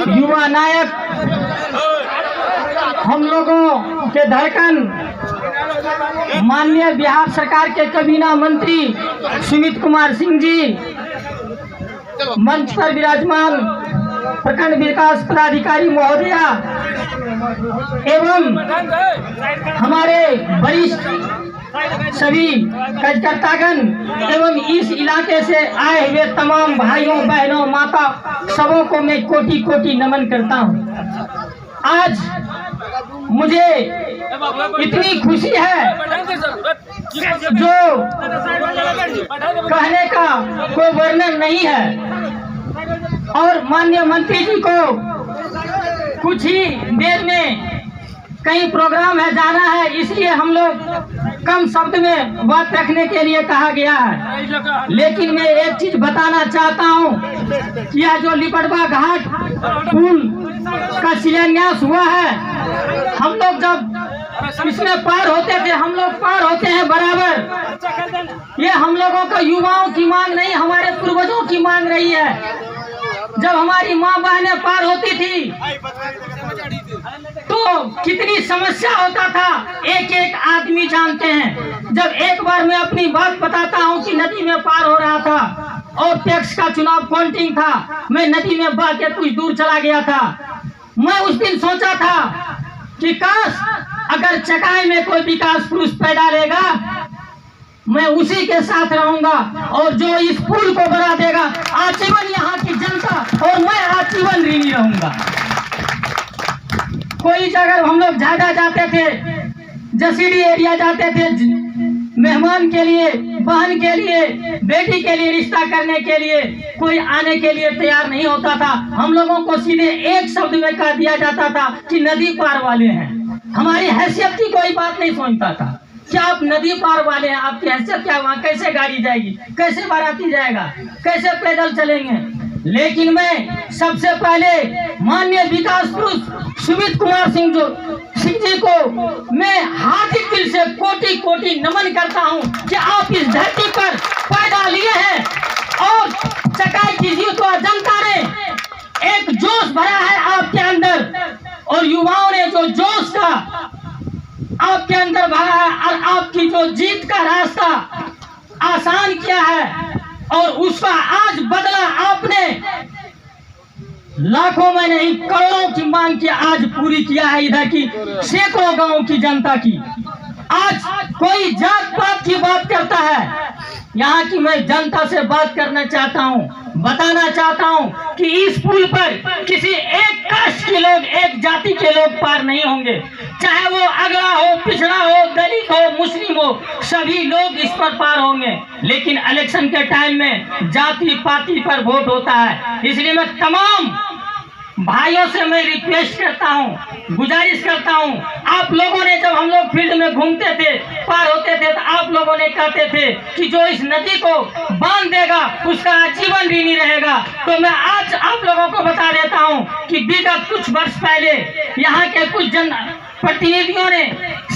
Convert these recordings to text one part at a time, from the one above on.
युवा नायक, हम लोगों के धड़कन, माननीय बिहार सरकार के कैबिनेट मंत्री सुमित कुमार सिंह जी, मंच पर विराजमान प्रखंड विकास पदाधिकारी महोदया एवं हमारे वरिष्ठ सभी कार्यकर्तागण एवं इस इलाके से आए हुए तमाम भाइयों बहनों माता सबों को मैं कोटि कोटि नमन करता हूं। आज मुझे इतनी खुशी है जो कहने का कोई वर्णन नहीं है। और माननीय मंत्री जी को कुछ ही देर में कई प्रोग्राम है, जाना है, इसलिए हम लोग कम शब्द में बात रखने के लिए कहा गया है। लेकिन मैं एक चीज बताना चाहता हूं कि यह जो लिपटवा घाट पुल का शिलान्यास हुआ है, हम लोग जब इसमें पार होते थे, हम लोग पार होते हैं बराबर। ये हम लोगों का युवाओं की मांग नहीं, हमारे पूर्वजों की मांग रही है। जब हमारी माँ बहनें पार होती थी तो कितनी समस्या होता था, एक एक आदमी जानते हैं। जब एक बार मैं अपनी बात बताता हूँ कि नदी में पार हो रहा था और टैक्स का चुनाव काउंटिंग था, मैं नदी में बह के कुछ दूर चला गया था। मैं उस दिन सोचा था कि काश अगर चकाई में कोई विकास पुरुष पैदा लेगा, मैं उसी के साथ रहूंगा और जो इस पुल को बना देगा, आजीवन यहाँ की जनता और मैं आजीवन ऋणी रहूंगा। कोई जगह हम लोग ज्यादा जाते थे, जसीडी एरिया जाते थे, मेहमान के लिए, बहन के लिए, बेटी के लिए रिश्ता करने के लिए कोई आने के लिए तैयार नहीं होता था। हम लोगों को सीधे एक शब्द में कह दिया जाता था कि नदी पार वाले हैं। हमारी हैसियत की कोई बात नहीं सोचता था। क्या आप नदी पार वाले हैं, आपकी हैसियत क्या, वहाँ कैसे गाड़ी जाएगी, कैसे बाराती जाएगा, कैसे पैदल चलेंगे। लेकिन मैं सबसे पहले माननीय विकास पुरुष सुमित कुमार सिंह जी को मैं हार्दिक दिल से कोटि कोटि नमन करता हूं कि आप इस धरती पर पैदा लिए हैं और चकाई की युवा जनता ने एक जोश भरा है आपके अंदर और युवाओं ने जो जोश का आपके अंदर भरा है और आपकी जो जीत का रास्ता आसान किया है और उसका आज बदला आपने लाखों में नहीं करोड़ों की मांग की आज पूरी किया है। इधर की सैकड़ों गांवों की जनता की आज कोई जात पात की बात करता है, यहाँ की मैं जनता से बात करना चाहता हूँ, बताना चाहता हूँ कि इस पुल पर किसी एक कास्ट के लोग, एक जाति के लोग पार नहीं होंगे। चाहे वो अगड़ा हो, पिछड़ा हो, दलित हो, मुस्लिम हो, सभी लोग इस पर पार होंगे। लेकिन इलेक्शन के टाइम में जाति पाति पर वोट होता है। इसलिए मैं तमाम भाइयों से मैं रिक्वेस्ट करता हूँ, गुजारिश करता हूँ, आप लोगों ने जब हम लोग फील्ड में घूमते थे, पार होते थे, तो आप लोगों ने कहते थे कि जो इस नदी को बांध देगा उसका आजीवन ऋणी रहेगा। तो मैं आज आप लोगों को बता देता हूँ कि विगत कुछ वर्ष पहले यहाँ के कुछ जन प्रतिनिधियों ने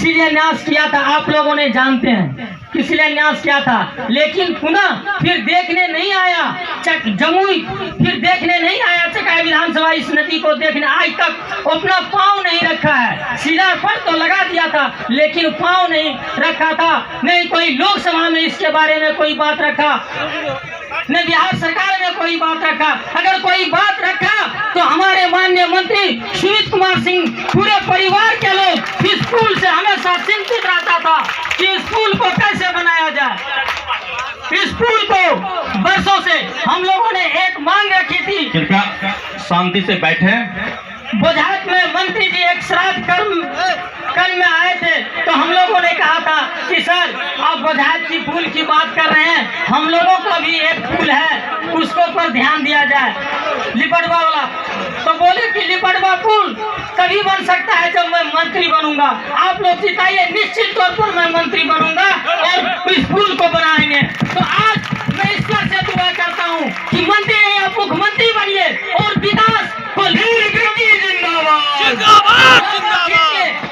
शिलान्यास किया था, आप लोगों ने जानते हैं कि शिलान्यास किया था। लेकिन पुनः फिर देखने नहीं आया जमुई, फिर देखने नहीं आया चकाई विधानसभा इस नदी को देखने, आज तक अपना पांव नहीं रखा है। सीधा पर तो लगा दिया था लेकिन पांव नहीं रखा था, नहीं कोई लोकसभा में इसके बारे में कोई बात रखा, न बिहार सरकार में कोई बात रखा। अगर कोई बात रखा तो हमारे माननीय मंत्री सुमित कुमार सिंह पूरे परिवार के लोग इस पुल से हमेशा चिंतित रहता था कि इस पुल को कैसे बनाया जाए। इस पुल को वर्षों से हम लोगों ने एक मांग रखी थी। कृपया शांति से बैठे। बोझात में मंत्री जी एक श्राद्ध कर्म में आए थे तो हम लोगों ने कहा था कि सर आप बोझात की पुल की बात कर रहे हैं, हम लोगों का भी एक पुल है उसको पर ध्यान दिया जाए, लिपटवा वाला। तो बोले कि लिपटवा पुल तभी बन सकता है जब मैं मंत्री बनूंगा। आप लोग जिताइए, निश्चित तौर पर मैं मंत्री बनूंगा और इस पुल को बनाएंगे। तो आज मैं ईश्वर से दुआ करता हूँ कि मंत्री नहीं आप मुख्यमंत्री बनिए और विकास को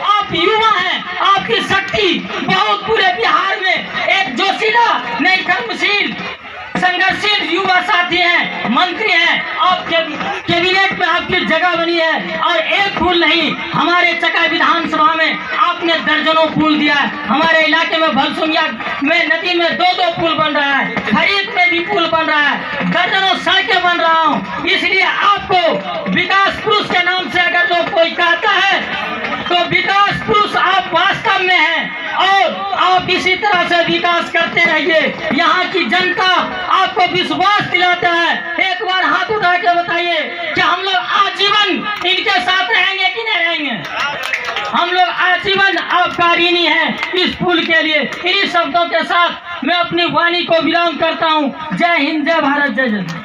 आप युवा हैं, आपकी शक्ति बहुत पूरे बिहार में एक जोशीला नई कर्मशील संघर्षशील युवा साथी हैं, मंत्री हैं, आप कैबिनेट में आपकी जगह बनी है और एक पुल नहीं, हमारे चका विधानसभा में आपने दर्जनों पुल दिया है। हमारे इलाके में भलसुंगिया में नदी में 2-2 पुल बन रहा है, खरीद में भी पुल बन रहा है, दर्जनों सड़कें बन रहा हूँ। इसलिए आपको विकास पुरुष के नाम से अगर लोग कोई कहता है तो विकास पुरुष आप वास्तव में हैं और आप इसी तरह से विकास करते रहिए। यहाँ की जनता आपको विश्वास दिलाता है। एक बार हाथ उठा के बताइए कि हम लोग आजीवन इनके साथ रहेंगे कि नहीं रहेंगे? हम लोग आजीवन आपका ऋणी है इस पुल के लिए। इन्हीं शब्दों के साथ मैं अपनी वाणी को विराम करता हूँ। जय हिंद, जय भारत, जय जय।